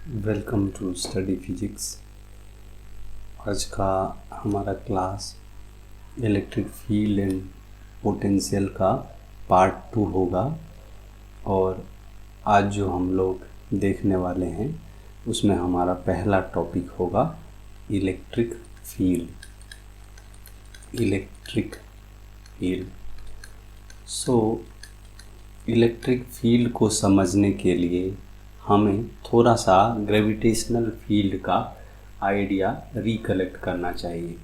Welcome to study physics. आज का हमारा class electric field and potential का पार्ट 2 होगा और आज जो हम लोग देखने वाले हैं उसमें हमारा पहला टॉपिक होगा इलेक्ट्रिक फील्ड। इलेक्ट्रिक फील्ड को समझने के लिए हमें थोड़ा सा ग्रेविटेशनल फील्ड का आइडिया रिकलेक्ट करना चाहिए।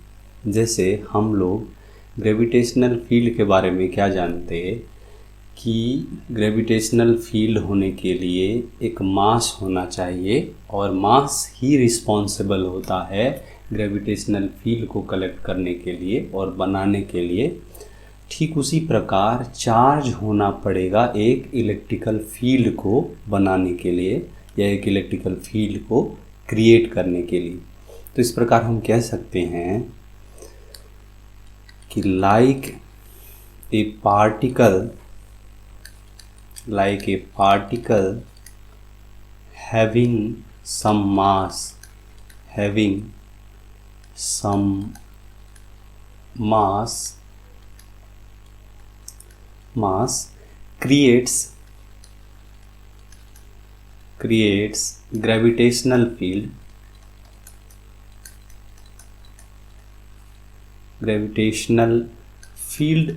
जैसे हम लोग ग्रेविटेशनल फील्ड के बारे में क्या जानते हैं कि ग्रेविटेशनल फील्ड होने के लिए एक मास होना चाहिए और मास ही रिस्पॉन्सिबल होता है ग्रेविटेशनल फील्ड को कलेक्ट करने के लिए और बनाने के लिए। ठीक उसी प्रकार चार्ज होना पड़ेगा एक इलेक्ट्रिकल फील्ड को बनाने के लिए या एक इलेक्ट्रिकल फील्ड को क्रिएट करने के लिए। तो इस प्रकार हम कह सकते हैं कि like a particle having some mass creates gravitational field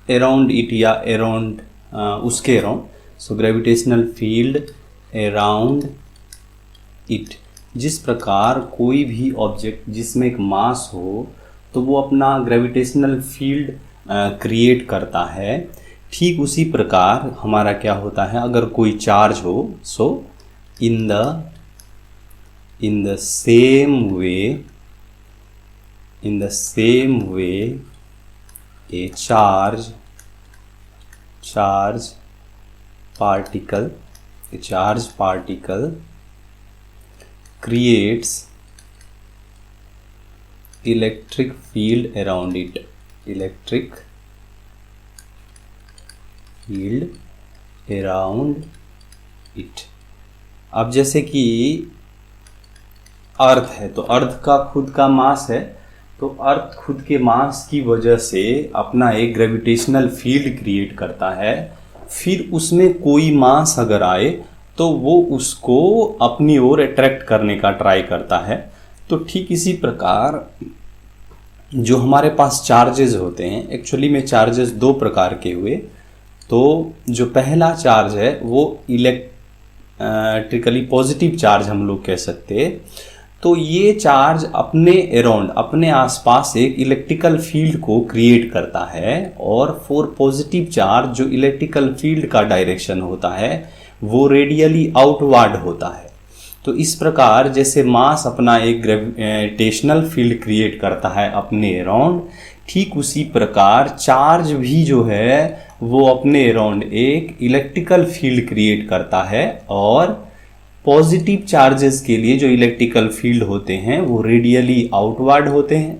around it या around उसके around. So gravitational field around it. जिस प्रकार कोई भी ऑब्जेक्ट जिसमें एक मास हो तो वो अपना ग्रेविटेशनल फील्ड क्रिएट करता है, ठीक उसी प्रकार हमारा क्या होता है अगर कोई चार्ज हो। So in the same way a charge particle creates electric field around it. अब जैसे कि अर्थ है तो अर्थ का खुद का मास है, तो अर्थ खुद के मास की वजह से अपना एक ग्रेविटेशनल फील्ड क्रिएट करता है। फिर उसमें कोई मास अगर आए तो वो उसको अपनी ओर अट्रैक्ट करने का ट्राई करता है। तो ठीक इसी प्रकार जो हमारे पास चार्जेस होते हैं, एक्चुअली में चार्जेस दो प्रकार के हुए। तो जो पहला चार्ज है वो इलेक्ट्रिकली पॉजिटिव चार्ज हम लोग कह सकते हैं। तो ये चार्ज अपने आसपास एक इलेक्ट्रिकल फील्ड को क्रिएट करता है और फॉर पॉजिटिव चार्ज जो इलेक्ट्रिकल फील्ड का डायरेक्शन होता है वो रेडियली आउटवर्ड होता है। तो इस प्रकार जैसे मास अपना एक ग्रेविटेशनल फील्ड क्रिएट करता है अपने अराउंड, ठीक उसी प्रकार चार्ज भी जो है वो अपने अराउंड एक इलेक्ट्रिकल फील्ड क्रिएट करता है। और पॉजिटिव चार्जेस के लिए जो इलेक्ट्रिकल फील्ड होते हैं वो रेडियली आउटवर्ड होते हैं,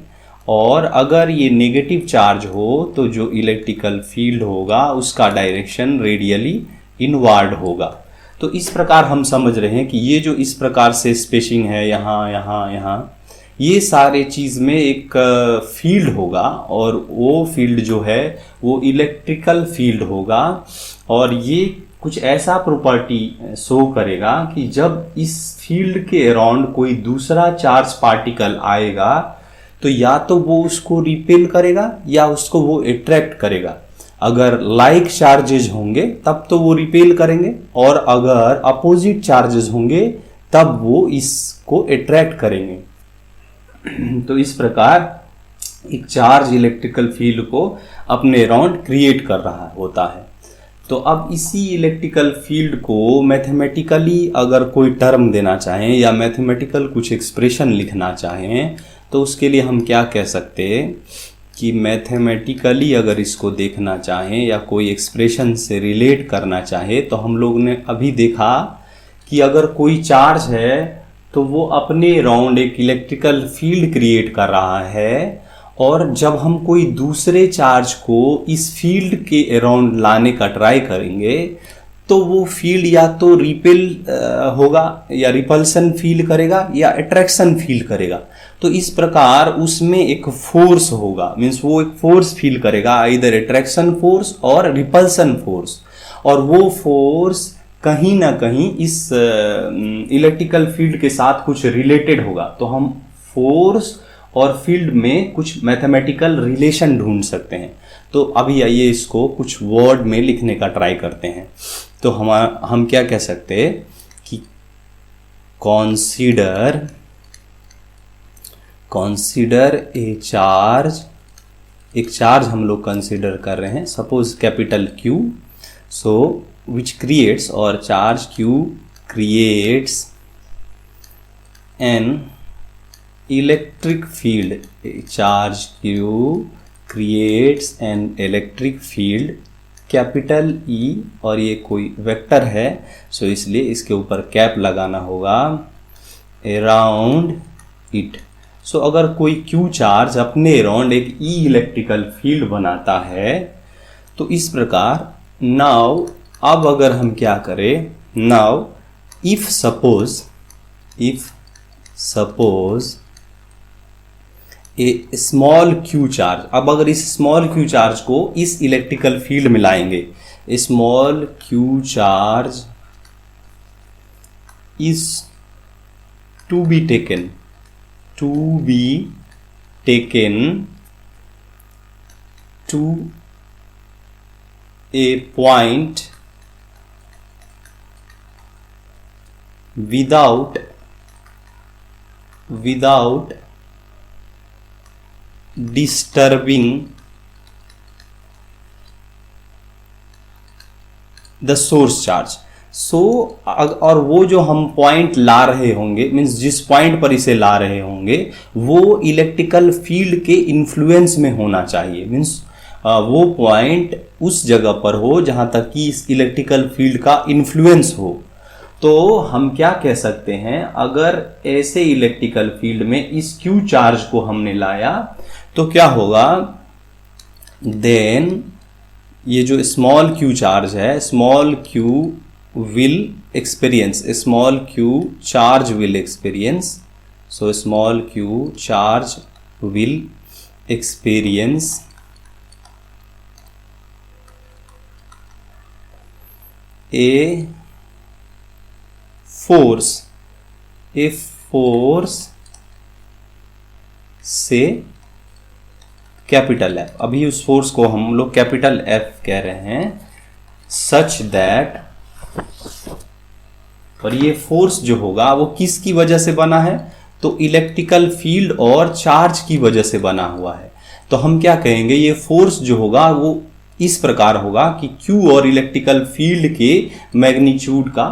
और अगर ये नेगेटिव चार्ज हो तो जो इलेक्ट्रिकल फील्ड होगा उसका डायरेक्शन रेडियली इनवर्ड होगा। तो इस प्रकार हम समझ रहे हैं कि ये जो इस प्रकार से स्पेसिंग है यहाँ ये सारे चीज़ में एक फील्ड होगा और वो फील्ड जो है वो इलेक्ट्रिकल फील्ड होगा। और ये कुछ ऐसा प्रॉपर्टी शो करेगा कि जब इस फील्ड के अराउंड कोई दूसरा चार्ज पार्टिकल आएगा तो या तो वो उसको रिपेल करेगा या उसको वो अट्रैक्ट करेगा। अगर लाइक चार्जेस होंगे तब तो वो रिपेल करेंगे, और अगर अपोजिट चार्जेस होंगे तब वो इसको अट्रैक्ट करेंगे। तो इस प्रकार एक चार्ज इलेक्ट्रिकल फील्ड को अपने अराउंड क्रिएट कर रहा होता है। तो अब इसी इलेक्ट्रिकल फील्ड को मैथमेटिकली अगर कोई टर्म देना चाहें या मैथमेटिकल कुछ एक्सप्रेशन लिखना चाहें तो उसके लिए हम क्या कह सकते हैं कि मैथमेटिकली अगर इसको देखना चाहें या कोई एक्सप्रेशन से रिलेट करना चाहे तो हम लोग ने अभी देखा कि अगर कोई चार्ज है तो वो अपने अराउंड एक इलेक्ट्रिकल फील्ड क्रिएट कर रहा है, और जब हम कोई दूसरे चार्ज को इस फील्ड के अराउंड लाने का ट्राई करेंगे तो वो फील्ड या तो रिपेल होगा या रिपल्सन फील करेगा या अट्रैक्शन फील करेगा। तो इस प्रकार उसमें एक फोर्स होगा, मीन्स वो एक फोर्स फील करेगा, इधर अट्रैक्शन फोर्स और रिपल्सन फोर्स, और वो फोर्स कहीं ना कहीं इस इलेक्ट्रिकल फील्ड के साथ कुछ रिलेटेड होगा। तो हम फोर्स और फील्ड में कुछ मैथमेटिकल रिलेशन ढूंढ सकते हैं। तो अभी आइए इसको कुछ वर्ड में लिखने का ट्राई करते हैं। तो हम क्या कह सकते हैं कि कॉन्सिडर ए चार्ज, एक चार्ज हम लोग कंसिडर कर रहे हैं, suppose capital Q, so which creates, और charge Q creates an electric field, charge Q creates an electric field capital E, और ये कोई वेक्टर है, सो इसलिए इसके ऊपर कैप लगाना होगा, अराउंड इट। सो अगर कोई Q चार्ज अपने अराउंड एक E इलेक्ट्रिकल फील्ड बनाता है, तो इस प्रकार नाउ अब अगर हम क्या करें, now if suppose A small Q charge, अब अगर इस स्मॉल Q चार्ज को इस इलेक्ट्रिकल फील्ड में लाएंगे, small Q charge is to be taken to a point without disturbing the source charge. So और वो जो हम पॉइंट ला रहे होंगे, मीन्स जिस पॉइंट पर इसे ला रहे होंगे, वो इलेक्ट्रिकल फील्ड के इन्फ्लुएंस में होना चाहिए, मीन्स वो पॉइंट उस जगह पर हो जहां तक कि इस इलेक्ट्रिकल फील्ड का इन्फ्लुएंस हो। तो हम क्या कह सकते हैं, अगर ऐसे इलेक्ट्रिकल फील्ड में इस Q चार्ज को हमने लाया तो क्या होगा, देन ये जो स्मॉल Q चार्ज है, small Q will experience, small Q charge will experience, so small Q charge will experience a force से कैपिटल F, अभी उस फोर्स को हम लोग कैपिटल F कह रहे हैं, सच दैट, और ये फोर्स जो होगा वो किसकी वजह से बना है, तो इलेक्ट्रिकल फील्ड और चार्ज की वजह से बना हुआ है। तो हम क्या कहेंगे, ये फोर्स जो होगा वो इस प्रकार होगा कि Q और इलेक्ट्रिकल फील्ड के मैग्नीट्यूड का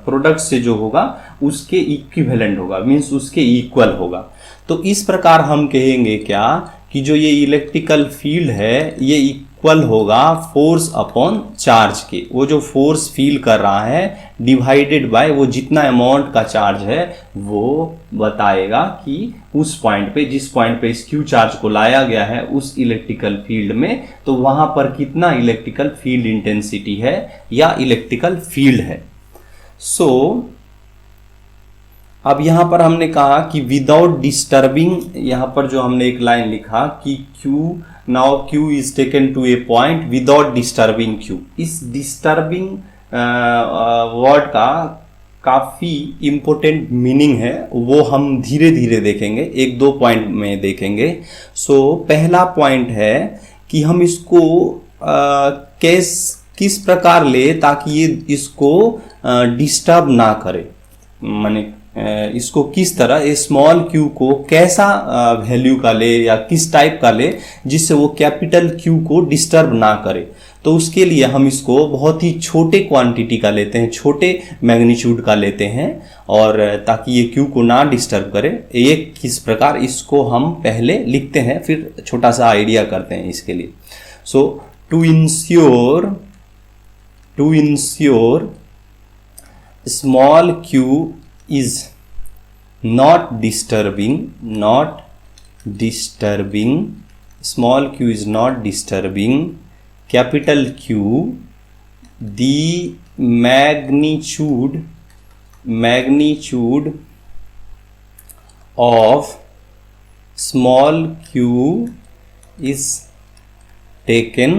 प्रोडक्ट से जो होगा उसके इक्विवेलेंट होगा, मीन्स उसके इक्वल होगा। तो इस प्रकार हम कहेंगे क्या कि जो ये इलेक्ट्रिकल फील्ड है ये इक्वल होगा फोर्स अपॉन चार्ज के, वो जो फोर्स फील कर रहा है डिवाइडेड बाय वो जितना अमाउंट का चार्ज है, वो बताएगा कि उस पॉइंट पे, जिस पॉइंट पे इस Q चार्ज को लाया गया है उस इलेक्ट्रिकल फील्ड में, तो वहां पर कितना इलेक्ट्रिकल फील्ड इंटेंसिटी है या इलेक्ट्रिकल फील्ड है। सो अब यहां पर हमने कहा कि विदाउट डिस्टर्बिंग, यहां पर जो हमने एक लाइन लिखा कि now Q is taken to a point without disturbing Q। इस डिस्टर्बिंग वर्ड का काफी इंपॉर्टेंट मीनिंग है, वो हम धीरे धीरे देखेंगे, एक दो पॉइंट में देखेंगे। सो पहला पॉइंट है कि हम इसको किस प्रकार ले ताकि ये इसको डिस्टर्ब ना करे, माने इसको किस तरह स्मॉल Q को कैसा वैल्यू का ले या किस टाइप का ले जिससे वो कैपिटल Q को डिस्टर्ब ना करे। तो उसके लिए हम इसको बहुत ही छोटे क्वांटिटी का लेते हैं, छोटे मैग्नीट्यूड का लेते हैं, और ताकि ये Q को ना डिस्टर्ब करे। एक किस प्रकार इसको हम पहले लिखते हैं, फिर छोटा सा आइडिया करते हैं इसके लिए। So to ensure small Q is not disturbing, small Q is not disturbing capital Q the magnitude of small q is taken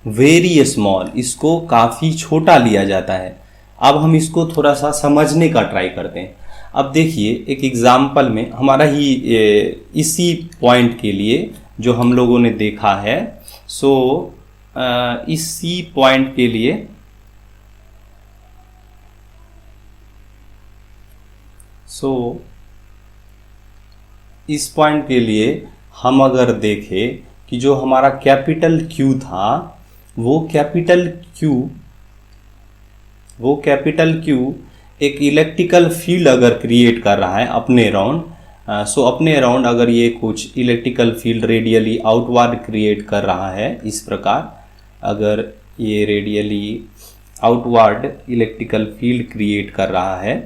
very small, इसको काफ़ी छोटा लिया जाता है। अब हम इसको थोड़ा सा समझने का ट्राई करते हैं। अब देखिए एक एग्जाम्पल में हमारा ही इसी पॉइंट के लिए जो हम लोगों ने देखा है, इसी पॉइंट के लिए इस पॉइंट के लिए हम अगर देखें कि जो हमारा कैपिटल Q था वो कैपिटल Q एक इलेक्ट्रिकल फील्ड अगर क्रिएट कर रहा है अपने अराउंड, अपने अराउंड अगर ये कुछ electrical field radially outward create कर रहा है, इस प्रकार अगर ये radially outward electrical field create कर रहा है,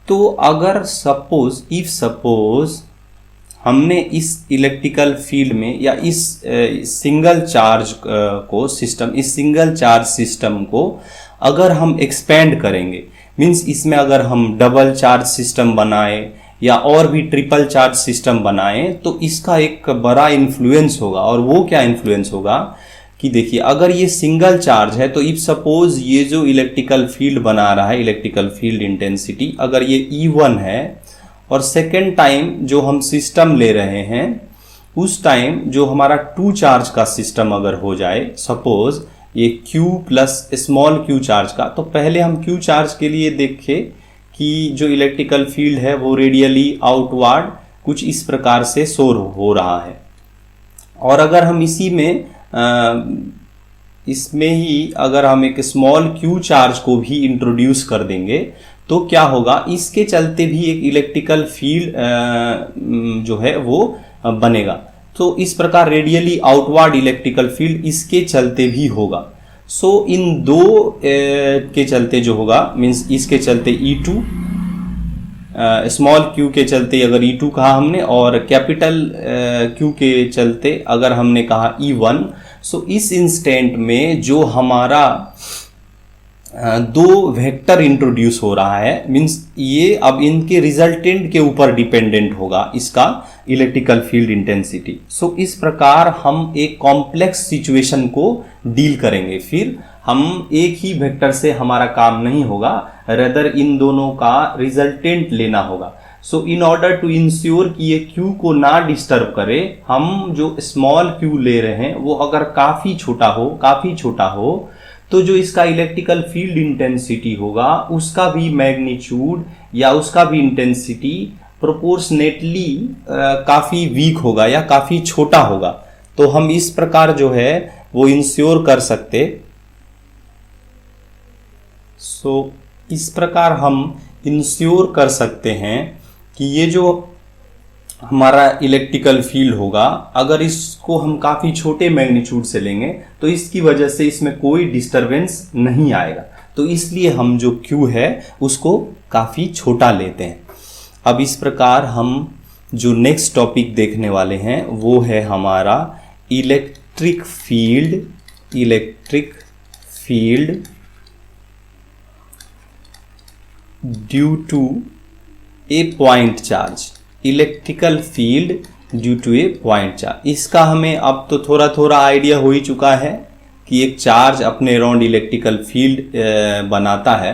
तो अगर सपोज हमने इस इलेक्ट्रिकल फील्ड में या इस सिंगल चार्ज सिस्टम को अगर हम एक्सपेंड करेंगे, मीन्स इसमें अगर हम डबल चार्ज सिस्टम बनाएं या और भी ट्रिपल चार्ज सिस्टम बनाएं, तो इसका एक बड़ा इन्फ्लुएंस होगा। और वो क्या इन्फ्लुएंस होगा कि देखिए अगर ये सिंगल चार्ज है तो इफ सपोज ये जो इलेक्ट्रिकल फील्ड बना रहा है, इलेक्ट्रिकल फील्ड इंटेंसिटी अगर ये E1 है और सेकेंड टाइम जो हम सिस्टम ले रहे हैं उस टाइम जो हमारा 2 चार्ज का सिस्टम अगर हो जाए, सपोज ये Q plus small q charge का, तो पहले हम Q चार्ज के लिए देखें कि जो इलेक्ट्रिकल फील्ड है वो रेडियली आउटवर्ड कुछ इस प्रकार से शो हो रहा है। और अगर हम इसमें ही अगर हम एक स्मॉल q चार्ज को भी इंट्रोड्यूस कर देंगे तो क्या होगा, इसके चलते भी एक इलेक्ट्रिकल फील्ड जो है वो बनेगा। तो इस प्रकार रेडियली आउटवर्ड इलेक्ट्रिकल फील्ड इसके चलते भी होगा। इन दो के चलते जो होगा, मीन्स इसके चलते E2, स्मॉल q के चलते अगर E2 कहा हमने और कैपिटल Q के चलते अगर हमने कहा E1, इस इंस्टेंट में जो हमारा दो वेक्टर इंट्रोड्यूस हो रहा है, मीन्स ये अब इनके रिजल्टेंट के ऊपर डिपेंडेंट होगा इसका इलेक्ट्रिकल फील्ड इंटेंसिटी। इस प्रकार हम एक कॉम्प्लेक्स सिचुएशन को डील करेंगे। फिर हम एक ही वेक्टर से हमारा काम नहीं होगा, रेदर इन दोनों का रिजल्टेंट लेना होगा। इन ऑर्डर टू इंश्योर कि ये Q को ना डिस्टर्ब करे, हम जो स्मॉल q ले रहे हैं वो अगर काफ़ी छोटा हो तो जो इसका इलेक्ट्रिकल फील्ड इंटेंसिटी होगा उसका भी मैग्नीट्यूड या उसका भी इंटेंसिटी प्रोपोर्शनेटली काफ़ी वीक होगा या काफ़ी छोटा होगा। तो हम इस प्रकार जो है वो इंश्योर कर सकते। इस प्रकार हम इंश्योर कर सकते हैं कि ये जो हमारा इलेक्ट्रिकल फील्ड होगा अगर इसको हम काफ़ी छोटे मैग्नीट्यूड से लेंगे तो इसकी वजह से इसमें कोई डिस्टरबेंस नहीं आएगा। तो इसलिए हम जो Q है उसको काफ़ी छोटा लेते हैं। अब इस प्रकार हम जो नेक्स्ट टॉपिक देखने वाले हैं वो है हमारा electric field due to a point charge, electrical field due to a point charge. इसका हमें अब तो थोड़ा आइडिया हो ही चुका है कि एक चार्ज अपने अराउंड इलेक्ट्रिकल फील्ड बनाता है।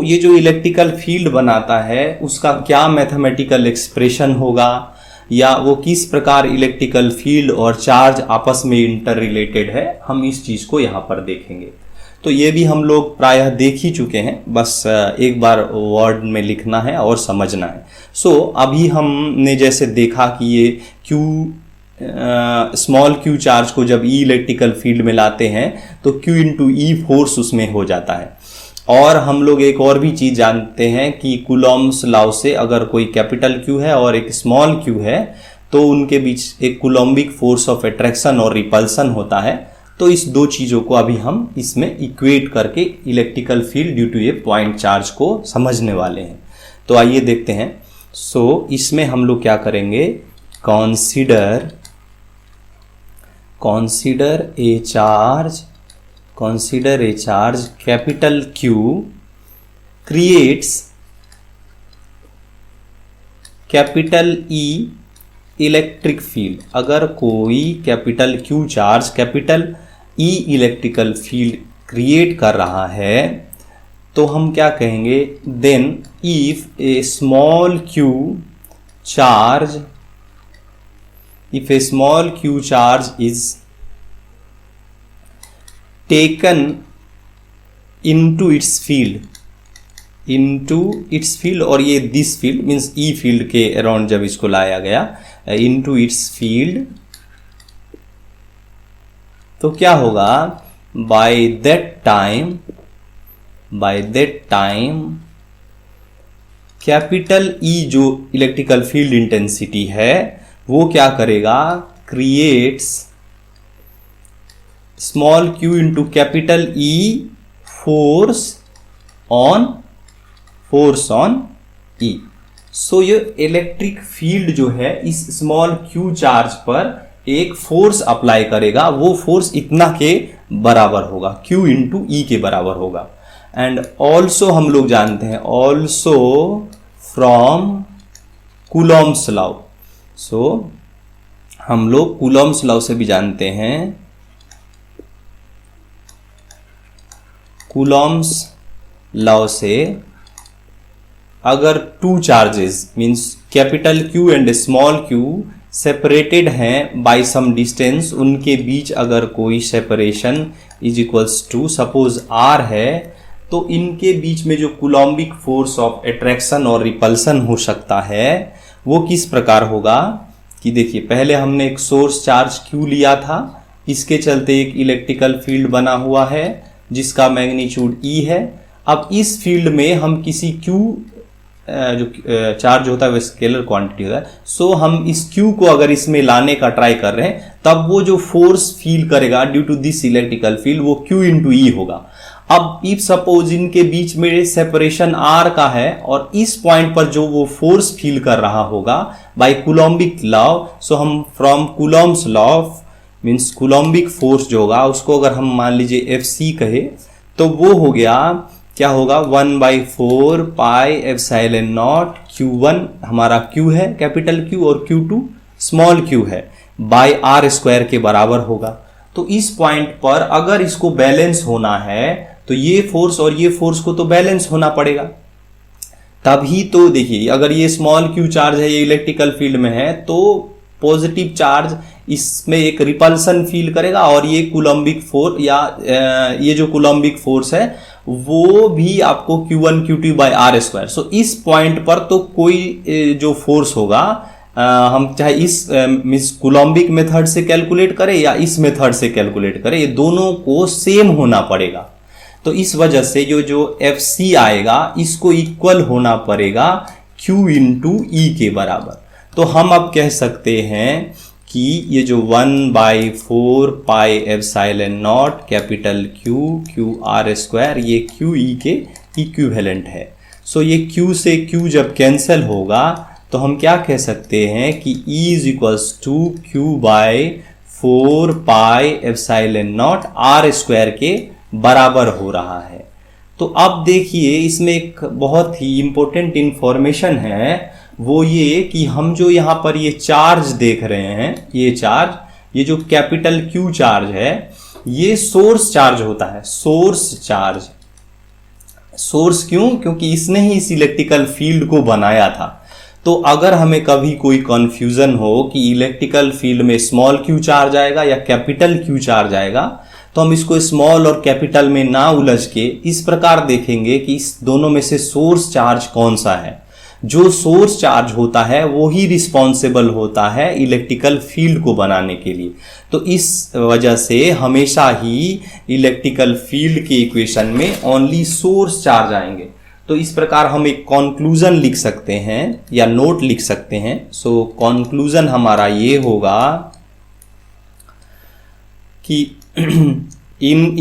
ये जो इलेक्ट्रिकल फील्ड बनाता है उसका क्या मैथमेटिकल एक्सप्रेशन होगा या वो किस प्रकार इलेक्ट्रिकल फील्ड और चार्ज आपस में इंटर रिलेटेड है, हम इस चीज़ को यहाँ पर देखेंगे। तो ये भी हम लोग प्रायः देख ही चुके हैं, बस एक बार वर्ड में लिखना है और समझना है। अभी हमने जैसे देखा कि ये स्मॉल q चार्ज को जब E इलेक्ट्रिकल फील्ड में लाते हैं तो Q इंटू E फोर्स उसमें हो जाता है। और हम लोग एक और भी चीज़ जानते हैं कि कूलॉम्स लॉ से अगर कोई कैपिटल Q है और एक स्मॉल q है तो उनके बीच एक कूलॉम्बिक फोर्स ऑफ अट्रैक्शन और रिपल्सन होता है। तो इस दो चीज़ों को अभी हम इसमें इक्वेट करके electrical field due to a point charge को समझने वाले हैं। तो आइए देखते हैं। इसमें हम लोग क्या करेंगे, consider a charge consider a charge capital Q creates capital E electric field. अगर कोई capital Q charge capital E electrical field create कर रहा है तो हम क्या कहेंगे, then if a small q charge, if a small q charge is taken into its field, और ये this field means E field के अराउंड जब इसको लाया गया into its field, तो क्या होगा, by that time capital E जो इलेक्ट्रिकल फील्ड इंटेंसिटी है वो क्या करेगा, creates small q into capital E force on E। सो ये इलेक्ट्रिक फील्ड जो है इस स्मॉल q चार्ज पर एक फोर्स अप्लाई करेगा, वो फोर्स इतना के बराबर होगा, q इंटू E के बराबर होगा। एंड ऑल्सो हम लोग जानते हैं, also from Coulomb's law, so हम लोग कूलॉम्स लॉ से भी जानते हैं, कूलॉम्स लॉ से अगर two charges means capital Q and small q separated हैं बाय सम डिस्टेंस, उनके बीच अगर कोई separation is equals to suppose r है, तो इनके बीच में जो कूलॉम्बिक फोर्स ऑफ अट्रैक्शन और रिपल्सन हो सकता है वो किस प्रकार होगा कि देखिए, पहले हमने एक सोर्स चार्ज Q लिया था, इसके चलते एक इलेक्ट्रिकल फील्ड बना हुआ है जिसका मैग्नीट्यूड E है। अब इस फील्ड में हम किसी Q जो चार्ज होता है वो स्केलर क्वांटिटी होता है, सो हम इस Q को अगर इसमें लाने का ट्राई कर रहे हैं तब वो जो फोर्स फील करेगा due to this electrical field वो Q इंटू E होगा। अब इफ सपोज इनके बीच में सेपरेशन R का है और इस पॉइंट पर जो वो फोर्स फील कर रहा होगा बाय कूलॉम्बिक लॉ, सो हम from Coulomb's law means Coulombic force जो होगा उसको अगर हम मान लीजिए FC कहे तो वो हो गया, क्या होगा, 1/4 पाई एप्सिलॉन नॉट Q1 हमारा Q है कैपिटल Q और Q2 स्मॉल q है बाय R स्क्वायर के बराबर होगा। तो इस पॉइंट पर अगर इसको बैलेंस होना है तो ये फोर्स और ये फोर्स को तो बैलेंस होना पड़ेगा, तभी तो देखिए अगर ये स्मॉल q चार्ज है, ये इलेक्ट्रिकल फील्ड में है, तो पॉजिटिव चार्ज इसमें एक रिपल्सन फील करेगा और ये कूलॉम्बिक फोर्स या ये जो कूलॉम्बिक फोर्स है वो भी आपको Q1 Q2 bye R square. सो इस पॉइंट पर तो कोई जो फोर्स होगा हम चाहे इस मींस कूलॉम्बिक मेथड से कैलकुलेट करें या इस मेथड से कैलकुलेट करें, ये दोनों को सेम होना पड़ेगा। तो इस वजह से जो FC आएगा इसको इक्वल होना पड़ेगा Q इंटू E के बराबर। तो हम अब कह सकते हैं कि ये जो 1/4 पाई epsilon not capital Q R square ये QE के इक्विवेलेंट है। सो ये Q से Q जब कैंसिल होगा तो हम क्या कह सकते हैं कि E is equals to Q/4 pi epsilon not R square के बराबर हो रहा है। तो अब देखिए इसमें एक बहुत ही इंपॉर्टेंट इंफॉर्मेशन है, वो ये कि हम जो यहाँ पर ये चार्ज देख रहे हैं, ये चार्ज, ये जो कैपिटल Q चार्ज है ये सोर्स चार्ज होता है, सोर्स चार्ज। सोर्स क्यों? क्योंकि इसने ही इस इलेक्ट्रिकल फील्ड को बनाया था। तो अगर हमें कभी कोई कंफ्यूजन हो कि इलेक्ट्रिकल फील्ड में स्मॉल q चार्ज आएगा या कैपिटल Q चार्ज आएगा, तो हम इसको स्मॉल और कैपिटल में ना उलझ के इस प्रकार देखेंगे कि इस दोनों में से सोर्स चार्ज कौन सा है। जो सोर्स चार्ज होता है वो ही रिस्पॉन्सिबल होता है इलेक्ट्रिकल फील्ड को बनाने के लिए। तो इस वजह से हमेशा ही इलेक्ट्रिकल फील्ड के इक्वेशन में ओनली सोर्स चार्ज आएंगे। तो इस प्रकार हम एक कंक्लूजन लिख सकते हैं या नोट लिख सकते हैं। सो कंक्लूजन हमारा ये होगा कि इन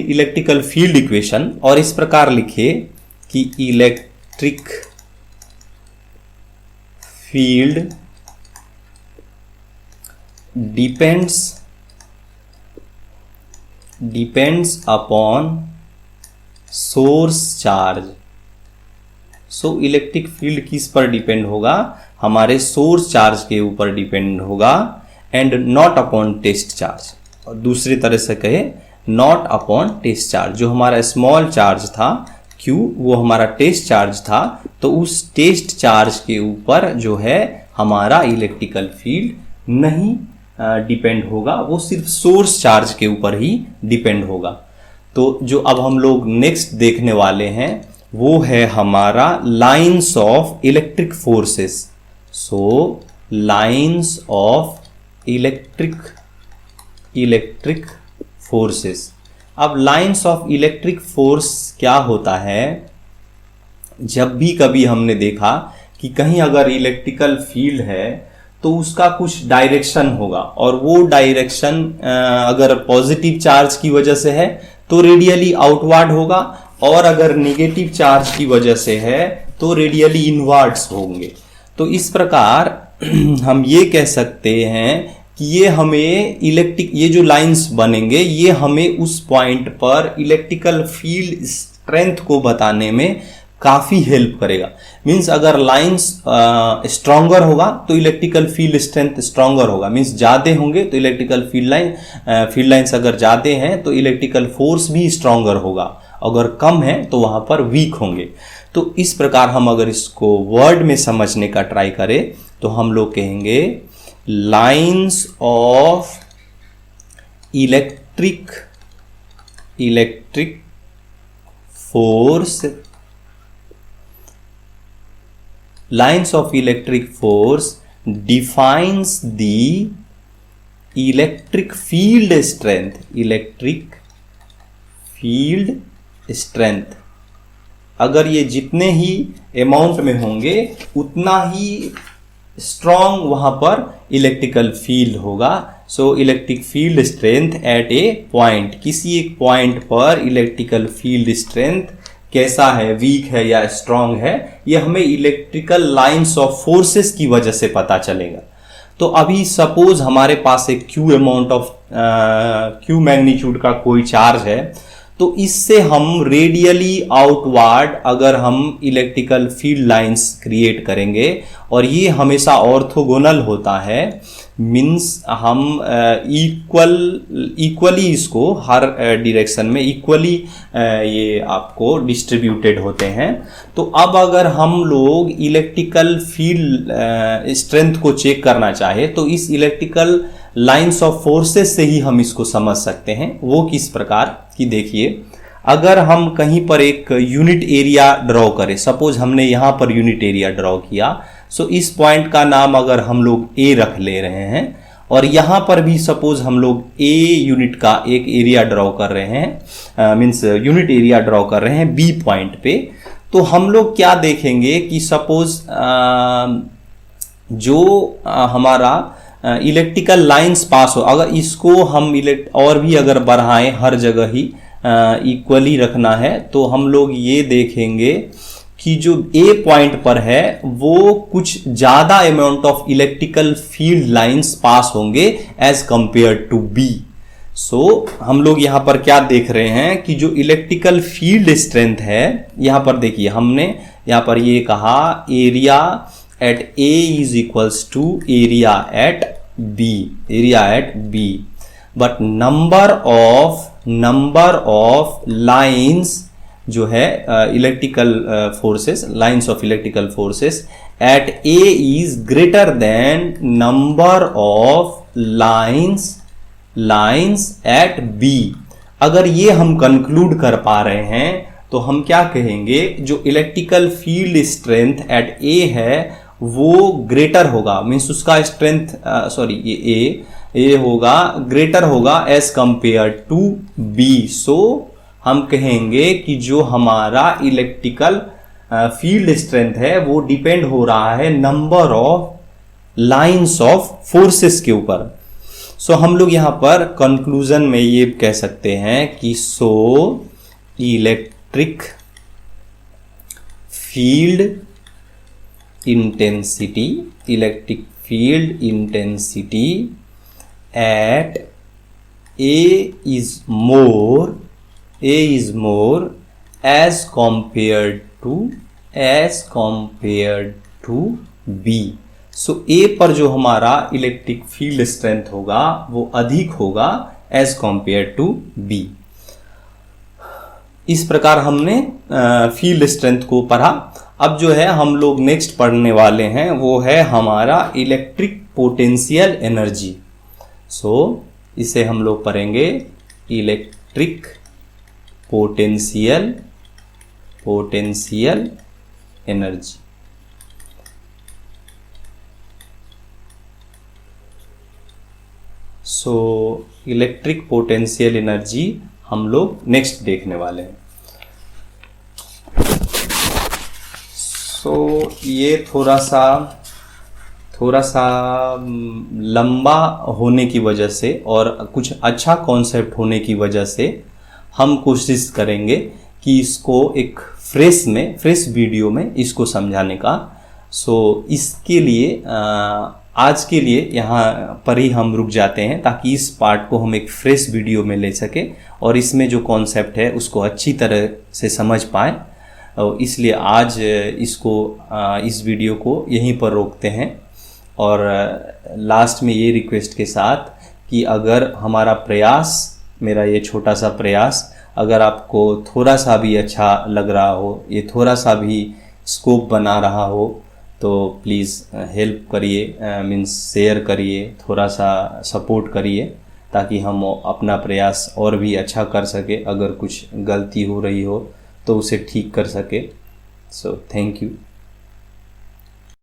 इलेक्ट्रिकल फील्ड इक्वेशन, और इस प्रकार लिखे कि electric field depends depends upon source charge. So electric field किस पर डिपेंड होगा, हमारे सोर्स चार्ज के ऊपर डिपेंड होगा, and not upon test charge. और दूसरी तरह से कहे नॉट अपॉन टेस्ट चार्ज, जो हमारा स्मॉल चार्ज था Q वो हमारा टेस्ट चार्ज था, तो उस टेस्ट चार्ज के ऊपर जो है हमारा इलेक्ट्रिकल फील्ड नहीं डिपेंड होगा, वो सिर्फ सोर्स चार्ज के ऊपर ही डिपेंड होगा। तो जो अब हम लोग नेक्स्ट देखने वाले हैं वो है हमारा lines of electric forces. So lines of electric forces. अब लाइंस ऑफ इलेक्ट्रिक फोर्स क्या होता है, जब भी कभी हमने देखा कि कहीं अगर इलेक्ट्रिकल फील्ड है तो उसका कुछ डायरेक्शन होगा, और वो डायरेक्शन अगर पॉजिटिव चार्ज की वजह से है तो रेडियली आउटवर्ड होगा, और अगर निगेटिव चार्ज की वजह से है तो रेडियली इनवर्ड्स होंगे। तो इस प्रकार हम ये कह सकते हैं कि ये हमें ये जो लाइंस बनेंगे ये हमें उस पॉइंट पर इलेक्ट्रिकल फील्ड स्ट्रेंथ को बताने में काफ़ी हेल्प करेगा। मीन्स अगर लाइंस स्ट्रॉन्गर होगा तो इलेक्ट्रिकल फील्ड स्ट्रेंथ स्ट्रॉन्गर होगा, मीन्स ज़्यादा होंगे तो इलेक्ट्रिकल फील्ड लाइंस अगर ज़्यादा हैं तो इलेक्ट्रिकल फोर्स भी स्ट्रॉन्गर होगा, अगर कम है तो वहाँ पर वीक होंगे। तो इस प्रकार हम अगर इसको वर्ड में समझने का ट्राई करें तो हम लोग कहेंगे lines of electric force, lines of electric force defines the electric field strength। अगर ये जितने ही अमाउंट में होंगे उतना ही स्ट्रॉन्ग वहां पर इलेक्ट्रिकल फील्ड होगा। So electric field strength eight ए पॉइंट, किसी एक पॉइंट पर इलेक्ट्रिकल फील्ड स्ट्रेंथ कैसा है, वीक है या स्ट्रांग है, ये हमें इलेक्ट्रिकल लाइंस ऑफ फोर्सेस की वजह से पता चलेगा। तो अभी सपोज हमारे पास एक Q amount of Q magnitude का कोई चार्ज है, तो इससे हम रेडियली आउटवर्ड अगर हम इलेक्ट्रिकल फील्ड लाइंस क्रिएट करेंगे, और ये हमेशा ऑर्थोगोनल होता है, मीन्स हम इक्वली इसको हर डायरेक्शन में इक्वली ये आपको डिस्ट्रीब्यूटेड होते हैं। तो अब अगर हम लोग इलेक्ट्रिकल फील्ड स्ट्रेंथ को चेक करना चाहे तो इस इलेक्ट्रिकल लाइंस ऑफ फोर्सेस से ही हम इसको समझ सकते हैं। वो किस प्रकार कि देखिए, अगर हम कहीं पर एक यूनिट एरिया ड्रॉ करें, सपोज हमने यहाँ पर यूनिट एरिया ड्रॉ किया, सो इस पॉइंट का नाम अगर हम लोग ए रख ले रहे हैं, और यहाँ पर भी सपोज हम लोग ए यूनिट का एक एरिया ड्रॉ कर रहे हैं, मीन्स यूनिट एरिया ड्रॉ कर रहे हैं बी पॉइंट पे, तो हम लोग क्या देखेंगे कि सपोज जो हमारा इलेक्ट्रिकल लाइंस पास हो, अगर इसको हम और भी अगर बढ़ाएं, हर जगह ही इक्वली रखना है, तो हम लोग ये देखेंगे कि जो ए पॉइंट पर है वो कुछ ज्यादा amount of electrical field lines pass होंगे एज कंपेयर टू बी। सो हम लोग यहां पर क्या देख रहे हैं कि जो इलेक्ट्रिकल फील्ड स्ट्रेंथ है, यहां पर देखिए हमने यहां पर ये कहा area at A is equals to area at B, but number of lines जो है electrical forces, lines of electrical forces at A is greater than number of lines at B. अगर ये हम कंक्लूड कर पा रहे हैं तो हम क्या कहेंगे, जो इलेक्ट्रिकल फील्ड स्ट्रेंथ एट ए है वो ग्रेटर होगा, मीन्स उसका स्ट्रेंथ ये ए होगा ग्रेटर होगा एज कंपेयर टू बी। सो हम कहेंगे कि जो हमारा इलेक्ट्रिकल फील्ड स्ट्रेंथ है वो डिपेंड हो रहा है number of lines of forces के ऊपर। सो हम लोग यहां पर कंक्लूजन में ये कह सकते हैं कि so electric field intensity at A is more as compared to B। So A पर जो हमारा इलेक्ट्रिक फील्ड स्ट्रेंथ होगा वो अधिक होगा एज कॉम्पेयर टू B। इस प्रकार हमने फील्ड स्ट्रेंथ को पढ़ा। अब जो है हम लोग नेक्स्ट पढ़ने वाले हैं वो है हमारा इलेक्ट्रिक पोटेंशियल एनर्जी। सो इसे हम लोग पढ़ेंगे electric potential energy. So electric potential energy हम लोग नेक्स्ट देखने वाले हैं। सो ये थोड़ा सा लंबा होने की वजह से और कुछ अच्छा कॉन्सेप्ट होने की वजह से हम कोशिश करेंगे कि इसको एक फ्रेश वीडियो में इसको समझाने का। सो इसके लिए आज के लिए यहाँ पर ही हम रुक जाते हैं ताकि इस पार्ट को हम एक फ्रेश वीडियो में ले सके और इसमें जो कॉन्सेप्ट है उसको अच्छी तरह से समझ पाए। और इसलिए आज इस वीडियो को यहीं पर रोकते हैं और लास्ट में ये रिक्वेस्ट के साथ कि अगर हमारा प्रयास, मेरा ये छोटा सा प्रयास अगर आपको थोड़ा सा भी अच्छा लग रहा हो, ये थोड़ा सा भी स्कोप बना रहा हो, तो प्लीज़ हेल्प करिए, मीन्स शेयर करिए, थोड़ा सा सपोर्ट करिए ताकि हम अपना प्रयास और भी अच्छा कर सके। अगर कुछ गलती हो रही हो तो उसे ठीक कर सके। So thank you.